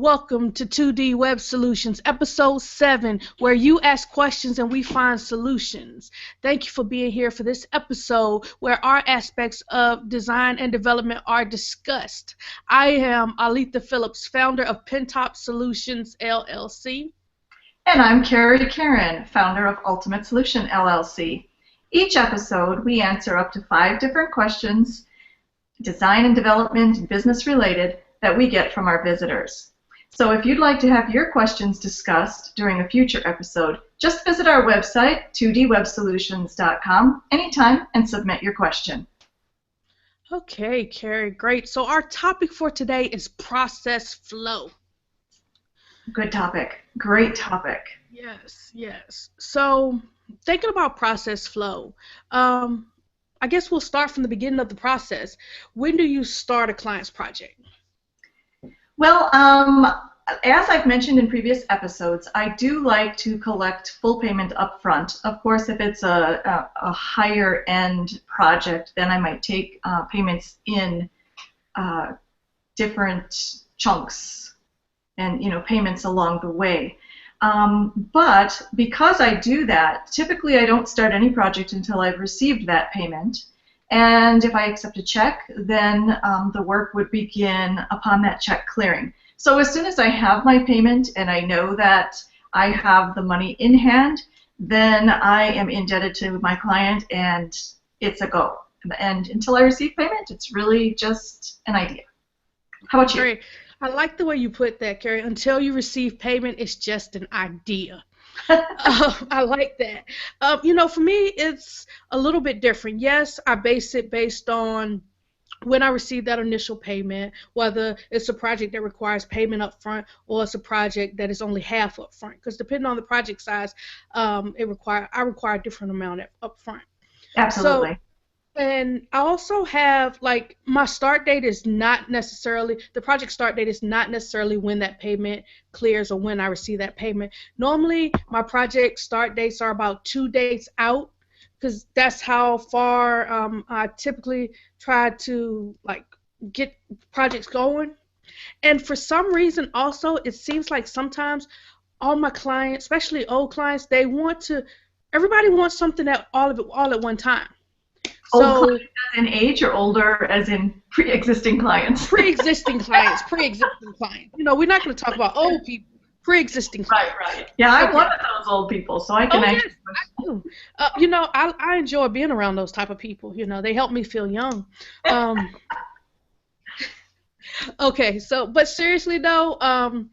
Welcome to 2D Web Solutions, Episode 7, where you ask questions and we find solutions. Thank you for being here for this episode where our aspects of design and development are discussed. I am Arelthia Phillips, founder of Pintop Solutions, LLC. And I'm Kerry Carron, founder of Ultimate Solution, LLC. Each episode, we answer up to 5 different questions, design and development and business related, that we get from our visitors. So if you'd like to have your questions discussed during a future episode, just visit our website, 2dwebsolutions.com, anytime and submit your question. Okay, Kerry, great. So our topic for today is process flow. Good topic. Great topic. Yes. So thinking about process flow, I guess we'll start from the beginning of the process. When do you start a client's project? Well, as I've mentioned in previous episodes, I do like to collect full payment up front. Of course, if it's a higher end project, then I might take payments in different chunks and payments along the way. But because I do that, typically I don't start any project until I've received that payment. And if I accept a check, then the work would begin upon that check clearing. So as soon as I have my payment and I know that I have the money in hand, then I am indebted to my client and it's a go. And until I receive payment, it's really just an idea. How about you? Great. I like the way you put that, Kerry. Until you receive payment, it's just an idea. I like that. For me, it's a little bit different. Yes, I base it based on when I receive that initial payment, whether it's a project that requires payment up front or it's a project that is only half up front. Because depending on the project size, I require a different amount up front. Absolutely. So, and I also have, my start date is not necessarily, the project start date is not necessarily when that payment clears or when I receive that payment. Normally, my project start dates are about 2 dates out, because that's how far I typically try to, get projects going. And for some reason, also, it seems like sometimes all my clients, especially old clients, everybody wants something all at one time. Old clients as in age or older as in pre-existing clients? Pre-existing clients. We're not going to talk about old people. Pre-existing clients. Right. Yeah, I'm one of those old people, so I can actually... Yes, I do. I enjoy being around those type of people. They help me feel young. Okay, but seriously though,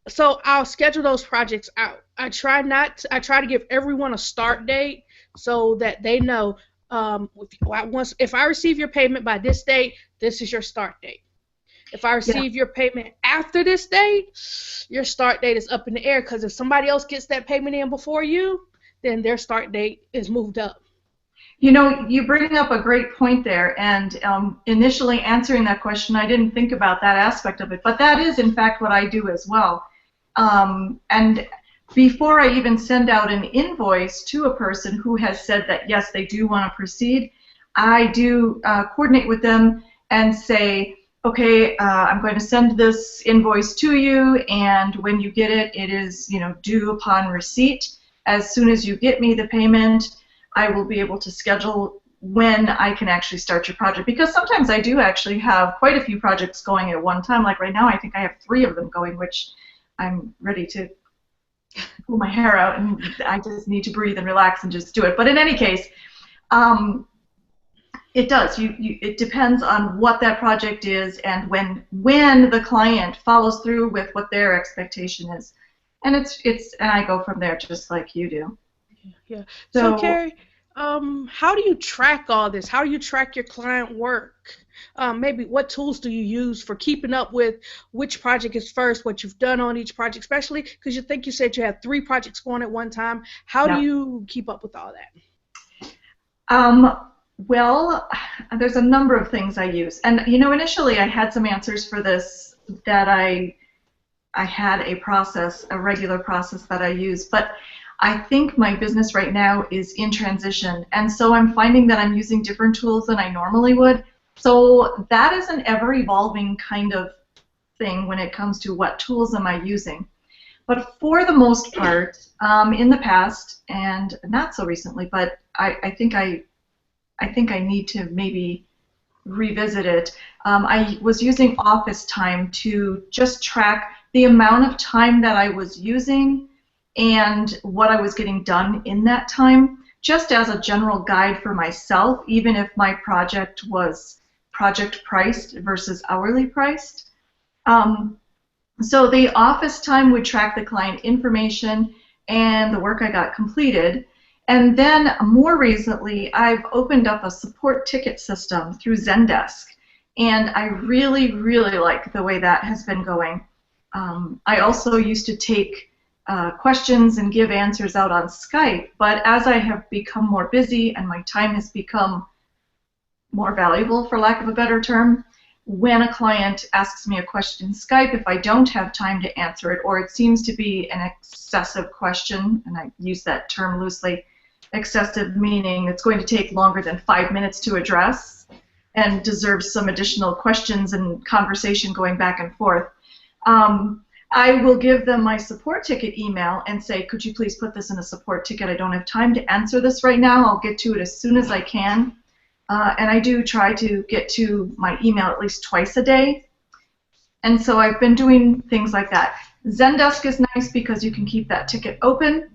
so I'll schedule those projects out. I try to give everyone a start date so that they know, if I receive your payment by this date, this is your start date. If I receive your payment after this date, your start date is up in the air, because if somebody else gets that payment in before you, then their start date is moved up. You bring up a great point there, and initially answering that question, I didn't think about that aspect of it, but that is in fact what I do as well. And before I even send out an invoice to a person who has said that yes, they do want to proceed, I do coordinate with them and say, okay, I'm going to send this invoice to you, and when you get it, it is due upon receipt. As soon as you get me the payment, I will be able to schedule when I can actually start your project, because sometimes I do actually have quite a few projects going at one time. Like right now, I think I have 3 of them going, which I'm ready to pull my hair out, and I just need to breathe and relax and just do it. But in any case, it does. It depends on what that project is and when the client follows through with what their expectation is, and and I go from there just like you do. Yeah. So Kerry, how do you track all this? How do you track your client work? Maybe what tools do you use for keeping up with which project is first, what you've done on each project, especially because you said you had 3 projects going at one time. How do you keep up with all that? Well, there's a number of things I use, and initially I had some answers for this, that I had a regular process that I use, but I think my business right now is in transition, and so I'm finding that I'm using different tools than I normally would. So that is an ever-evolving kind of thing when it comes to what tools am I using. But for the most part, in the past and not so recently, but I think I need to maybe revisit it. I was using office time to just track the amount of time that I was using and what I was getting done in that time, just as a general guide for myself, even if my project was project priced versus hourly priced. So the office time would track the client information and the work I got completed. And then more recently, I've opened up a support ticket system through Zendesk. And I really, really like the way that has been going. I also used to take questions and give answers out on Skype, but as I have become more busy and my time has become more valuable, for lack of a better term, when a client asks me a question in Skype, if I don't have time to answer it, or it seems to be an excessive question, and I use that term loosely, excessive meaning it's going to take longer than 5 minutes to address and deserves some additional questions and conversation going back and forth, I will give them my support ticket email and say, could you please put this in a support ticket? I don't have time to answer this right now. I'll get to it as soon as I can. And I do try to get to my email at least twice a day. And so I've been doing things like that. Zendesk is nice because you can keep that ticket open.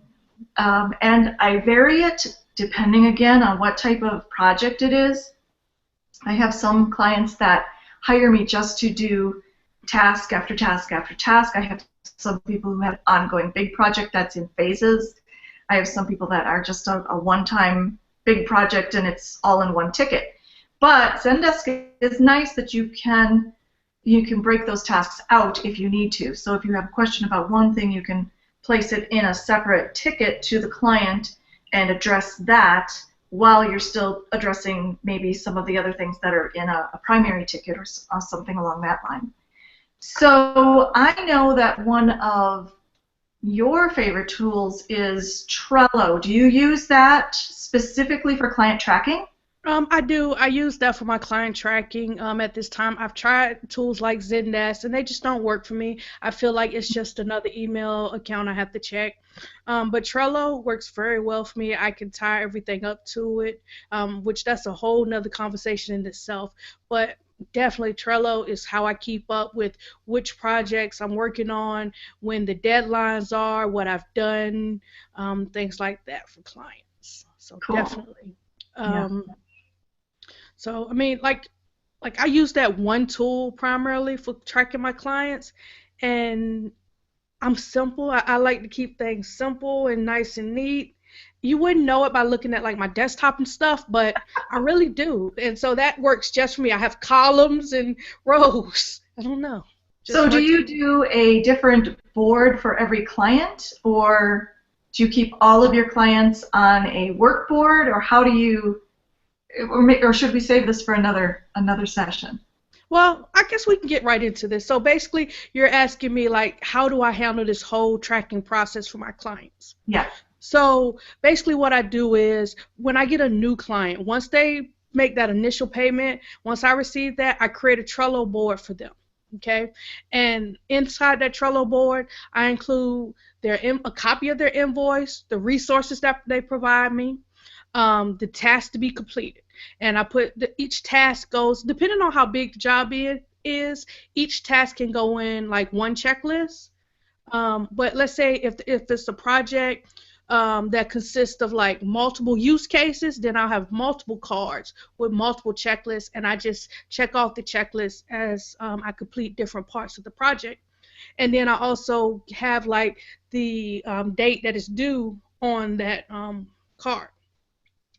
And I vary it depending, again, on what type of project it is. I have some clients that hire me just to do task after task after task. I have some people who have ongoing big project that's in phases. I have some people that are just a one-time big project and it's all in one ticket. But Zendesk is nice that you can break those tasks out if you need to. So if you have a question about one thing, you can place it in a separate ticket to the client and address that while you're still addressing maybe some of the other things that are in a primary ticket or something along that line. So I know that one of your favorite tools is Trello. Do you use that specifically for client tracking? I do. I use that for my client tracking at this time. I've tried tools like Zendesk, and they just don't work for me. I feel like it's just another email account I have to check. But Trello works very well for me. I can tie everything up to it, which that's a whole nother conversation in itself. But definitely Trello is how I keep up with which projects I'm working on, when the deadlines are, what I've done, things like that for clients. So cool. Definitely. Yeah. So I mean, like I use that one tool primarily for tracking my clients, and I'm simple. I like to keep things simple and nice and neat. You wouldn't know it by looking at like my desktop and stuff, but I really do, and so that works just for me. I have columns and rows. I don't know. So do you do a different board for every client, or do you keep all of your clients on a work board, or how do you? Or should we save this for another session? Well, I guess we can get right into this. So basically, you're asking me, like, how do I handle this whole tracking process for my clients? Yeah. So basically what I do is when I get a new client, once they make that initial payment, once I receive that, I create a Trello board for them. Okay? And inside that Trello board, I include a copy of their invoice, the resources that they provide me, the task to be completed. And I put each task goes, depending on how big the job is, each task can go in like one checklist. But let's say if it's a project that consists of like multiple use cases, then I'll have multiple cards with multiple checklists, and I just check off the checklist as I complete different parts of the project. And then I also have like the date that is due on that card.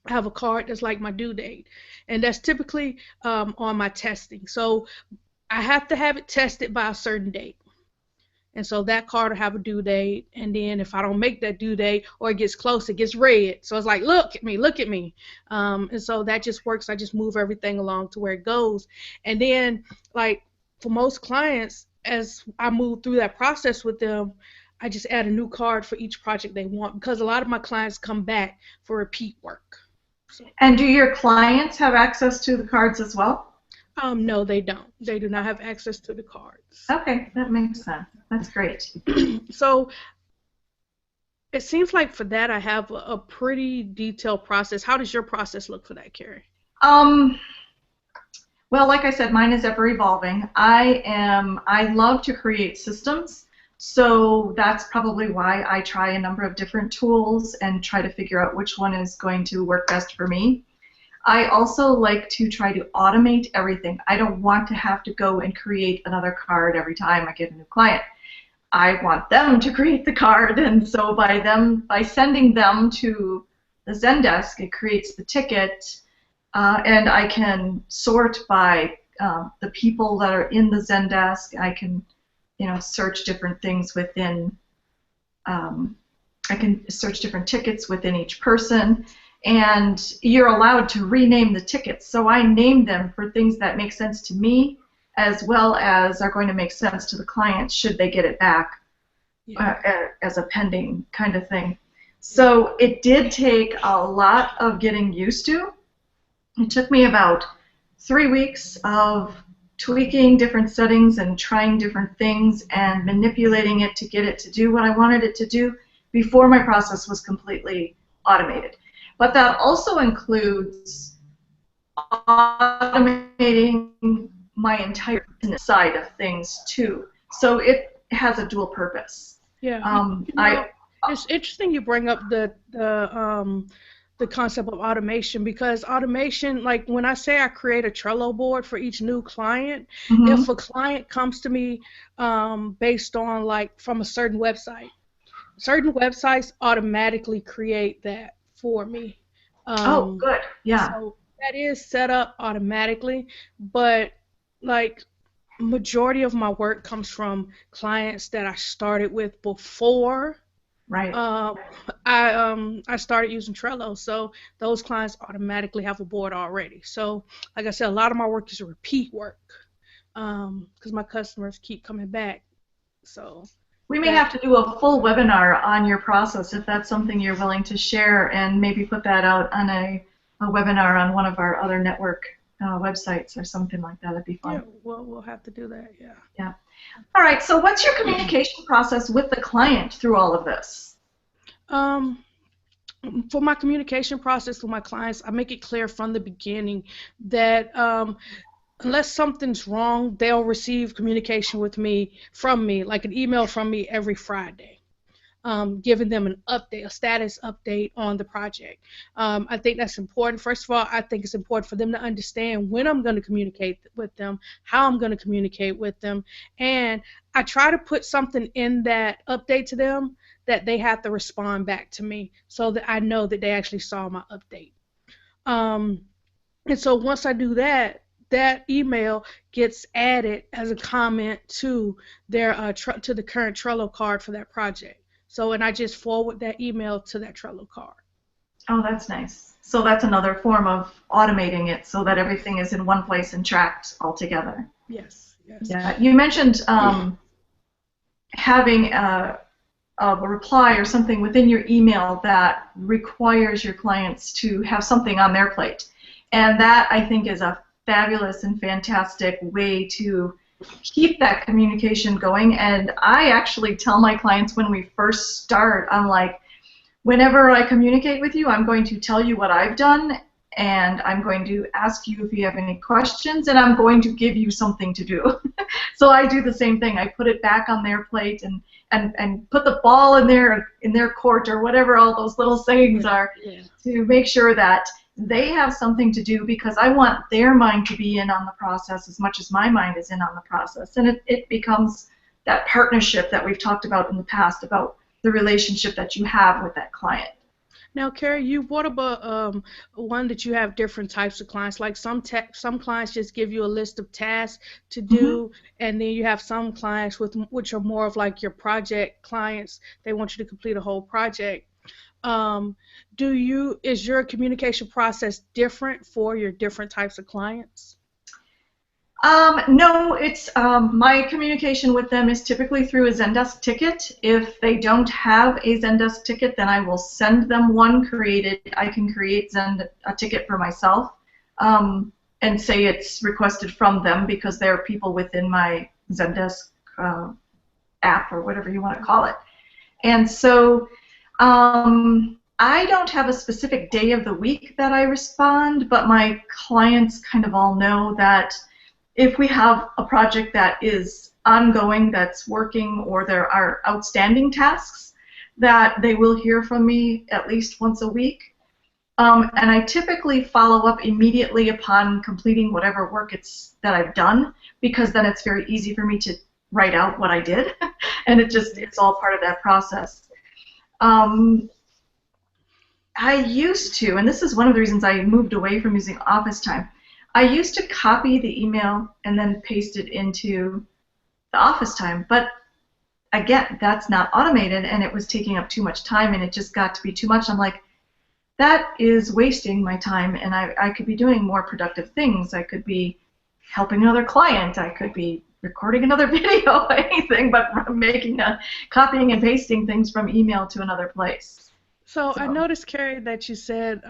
I have a card that's like my due date, and that's typically on my testing. So I have to have it tested by a certain date. And so that card will have a due date, and then if I don't make that due date or it gets close, it gets red. So it's like, look at me, look at me. And so that just works. I just move everything along to where it goes. And then, like, for most clients, as I move through that process with them, I just add a new card for each project they want, because a lot of my clients come back for repeat work. So. And do your clients have access to the cards as well? No, they don't. They do not have access to the cards. Okay, that makes sense. That's great. So it seems like for that I have a pretty detailed process. How does your process look for that, Carrie? Um, well, like I said, mine is ever evolving. I love to create systems, so that's probably why I try a number of different tools and try to figure out which one is going to work best for me. I also like to try to automate everything. I don't want to have to go and create another card every time I get a new client. I want them to create the card, and so by sending them to the Zendesk, it creates the ticket, and I can sort by the people that are in the Zendesk. I can, search different things within. I can search different tickets within each person, and you're allowed to rename the tickets. So I name them for things that make sense to me, as well as are going to make sense to the client should they get it back as a pending kind of thing. So it did take a lot of getting used to. It took me about 3 weeks of tweaking different settings and trying different things and manipulating it to get it to do what I wanted it to do before my process was completely automated. But that also includes automating my entire business side of things too. So it has a dual purpose. Yeah. It's interesting you bring up the concept of automation, because automation, like when I say I create a Trello board for each new client, if a client comes to me based on like from a certain websites automatically create that for me. Oh, good. Yeah. So that is set up automatically, but like majority of my work comes from clients that I started with before. Right. I started using Trello, so those clients automatically have a board already. So, like I said, a lot of my work is repeat work because my customers keep coming back. So we may have to do a full webinar on your process if that's something you're willing to share, and maybe put that out on a webinar on one of our other network websites or something like that. That'd be fun. Yeah, well, we'll have to do that. Yeah. Yeah. All right. So, what's your communication process with the client through all of this? For my communication process with my clients, I make it clear from the beginning that unless something's wrong, they'll receive communication from me, like an email from me every Friday, giving them an update, a status update on the project. I think that's important. First of all, I think it's important for them to understand when I'm going to communicate with them, how I'm going to communicate with them, and I try to put something in that update to them that they have to respond back to me so that I know that they actually saw my update. And so once I do that, that email gets added as a comment to their to the current Trello card for that project. So, and I just forward that email to that Trello card. Oh, that's nice. So that's another form of automating it so that everything is in one place and tracked all together. Yes, yes. Yeah, you mentioned having a reply or something within your email that requires your clients to have something on their plate. And that, I think, is a fabulous and fantastic way to keep that communication going. And I actually tell my clients when we first start, I'm like, whenever I communicate with you, I'm going to tell you what I've done, and I'm going to ask you if you have any questions, and I'm going to give you something to do. So I do the same thing. I put it back on their plate and put the ball in their court, or whatever all those little sayings are, to make sure that they have something to do, because I want their mind to be in on the process as much as my mind is in on the process. And it becomes that partnership that we've talked about in the past, about the relationship that you have with that client. Now, Kerry, you brought up one that you have different types of clients. Like some clients just give you a list of tasks to do, and then you have some clients which are more of like your project clients. They want you to complete a whole project. Is your communication process different for your different types of clients? No, it's my communication with them is typically through a Zendesk ticket. If they don't have a Zendesk ticket, then I will send them one created. I can create a ticket for myself, and and say it's requested from them because they're people within my Zendesk app or whatever you want to call it. And so I don't have a specific day of the week that I respond, but my clients kind of all know that if we have a project that is ongoing, that's working, or there are outstanding tasks, that they will hear from me at least once a week. And I typically follow up immediately upon completing whatever work that I've done, because then it's very easy for me to write out what I did, and it's all part of that process. I used to, and this is one of the reasons I moved away from using Office Time, I used to copy the email and then paste it into the Office Time, but again, that's not automated, and it was taking up too much time, and it just got to be too much. I'm like, that is wasting my time, and I could be doing more productive things. I could be helping another client. I could be recording another video, anything but copying and pasting things from email to another place. So I noticed, Kerry, that you said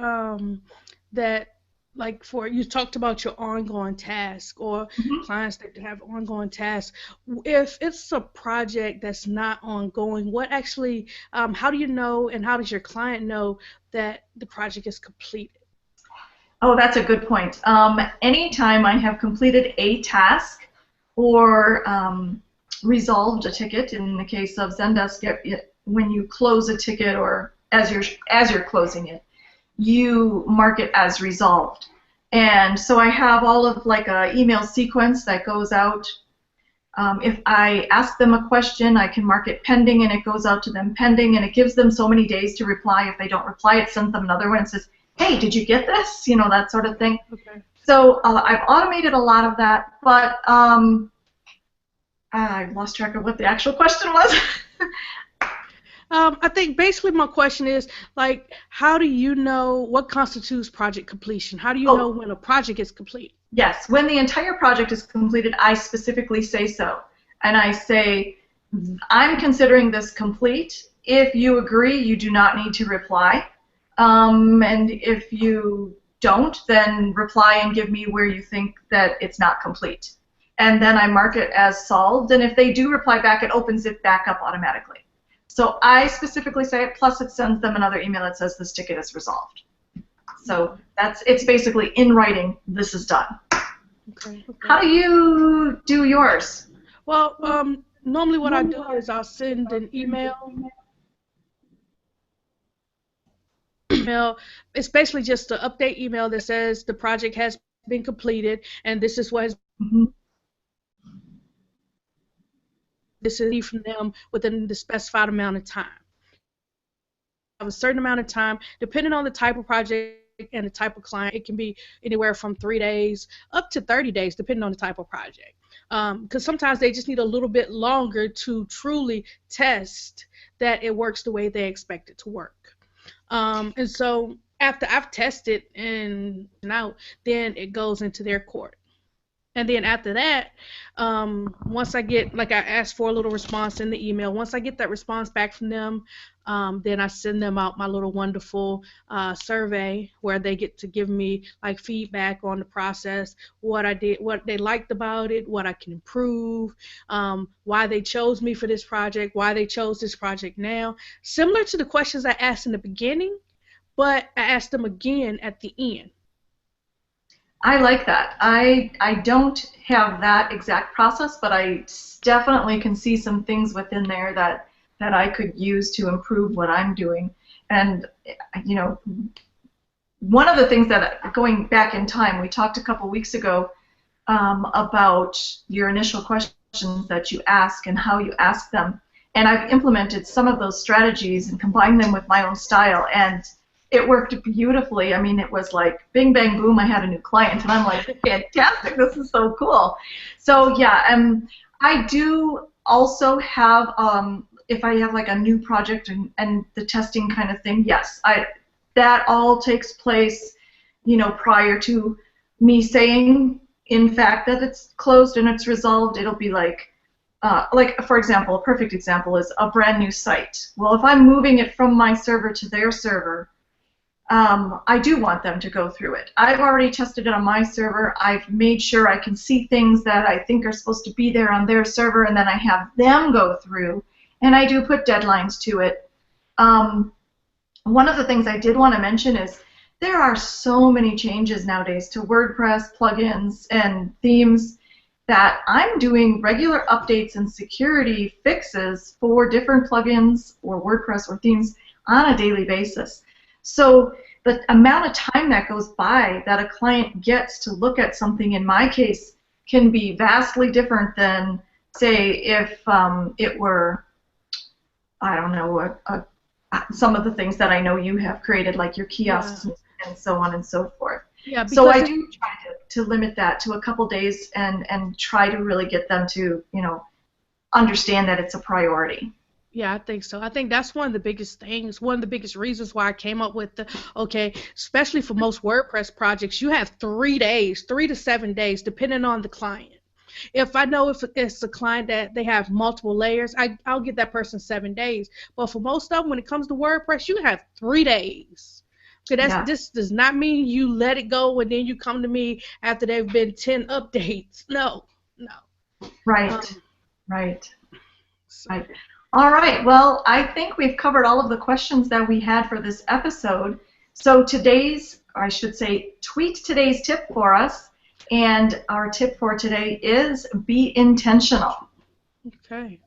that, like, you talked about your ongoing task, or clients that have ongoing tasks. If it's a project that's not ongoing, what actually, how do you know, and how does your client know that the project is completed? Oh, that's a good point. Anytime I have completed a task or resolved a ticket, in the case of Zendesk, when you close a ticket or as you're closing it, you mark it as resolved. And so I have all of like a email sequence that goes out. If I ask them a question, I can mark it pending, and it goes out to them pending, and it gives them so many days to reply. If they don't reply, it sends them another one and says, hey, did you get this? You know, that sort of thing. Okay. So I've automated a lot of that, but I've lost track of what the actual question was. I think basically my question is, like, how do you know what constitutes project completion? How do you know when a project is complete? Yes, when the entire project is completed, I specifically say so. And I say, I'm considering this complete. If you agree, you do not need to reply. And if you don't, then reply and give me where you think that it's not complete. And then I mark it as solved. And if they do reply back, it opens it back up automatically. So I specifically say it, plus it sends them another email that says this ticket is resolved. So it's basically in writing, this is done. Okay. How do you do yours? Well, normally what I do is I'll send an email. It's basically just an update email that says the project has been completed, and this is what has this is from them within the specified amount of time. Have a certain amount of time, depending on the type of project and the type of client. It can be anywhere from 3 days up to 30 days, depending on the type of project. Because sometimes they just need a little bit longer to truly test that it works the way they expect it to work. And so after I've tested and out, then it goes into their court. And then after that, once I get, like I asked for a little response in the email, once I get that response back from them, then I send them out my little wonderful survey where they get to give me like feedback on the process, what I did, what they liked about it, what I can improve, why they chose me for this project, why they chose this project now. Similar to the questions I asked in the beginning, but I asked them again at the end. I like that. I don't have that exact process, but I definitely can see some things within there that I could use to improve what I'm doing. And, you know, one of the things that, going back in time, we talked a couple weeks ago about your initial questions that you ask and how you ask them. And I've implemented some of those strategies and combined them with my own style, and it worked beautifully. I mean, it was like bing, bang, boom, I had a new client, and I'm like, fantastic, this is so cool. So yeah, I do also have, if I have like a new project and the testing kind of thing, yes, that all takes place, you know, prior to me saying, in fact, that it's closed and it's resolved. It'll be like, for example, a perfect example is a brand new site. Well, if I'm moving it from my server to their server, I do want them to go through it. I've already tested it on my server. I've made sure I can see things that I think are supposed to be there on their server, and then I have them go through, and I do put deadlines to it. One of the things I did want to mention is there are so many changes nowadays to WordPress plugins and themes that I'm doing regular updates and security fixes for different plugins or WordPress or themes on a daily basis. So the amount of time that goes by that a client gets to look at something, in my case, can be vastly different than, say, if it were, I don't know, some of the things that I know you have created, like your kiosks and so on and so forth. Yeah, so I do try to limit that to a couple days and try to really get them to, understand that it's a priority. Yeah, I think so. I think that's one of the biggest things, one of the biggest reasons why I came up with especially for most WordPress projects, you have 3 days, 3 to 7 days, depending on the client. If I know if it's a client that they have multiple layers, I'll give that person 7 days. But for most of them, when it comes to WordPress, you have 3 days. So this does not mean you let it go and then you come to me after there have been 10 updates. No. Right. Right. All right. Well, I think we've covered all of the questions that we had for this episode. So tweet today's tip for us. And our tip for today is be intentional. Okay.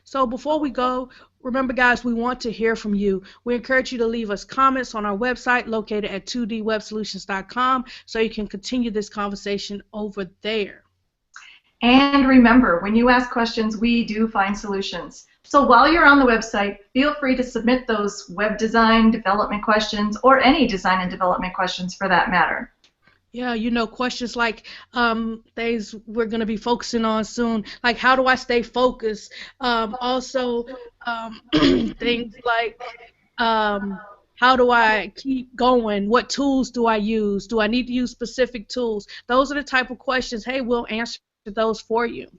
So before we go, remember, guys, we want to hear from you. We encourage you to leave us comments on our website located at 2dwebsolutions.com so you can continue this conversation over there. And remember, when you ask questions, we do find solutions. So while you're on the website, feel free to submit those web design development questions or any design and development questions for that matter. Yeah, questions like things we're going to be focusing on soon, like how do I stay focused? Also, things like how do I keep going? What tools do I use? Do I need to use specific tools? Those are the type of questions, hey, we'll answer those for you.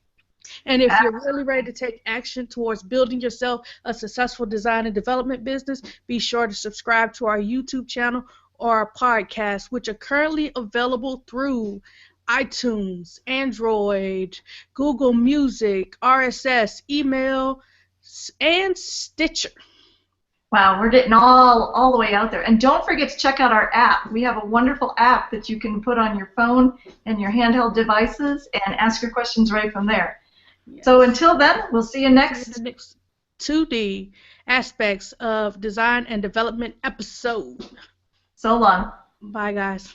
And if you're really ready to take action towards building yourself a successful design and development business, be sure to subscribe to our YouTube channel or our podcast, which are currently available through iTunes, Android, Google Music, RSS, email, and Stitcher. Wow, we're getting all the way out there. And don't forget to check out our app. We have a wonderful app that you can put on your phone and your handheld devices and ask your questions right from there. Yes. So until then, we'll see you next 2D Aspects of Design and Development episode. So long. Bye, guys.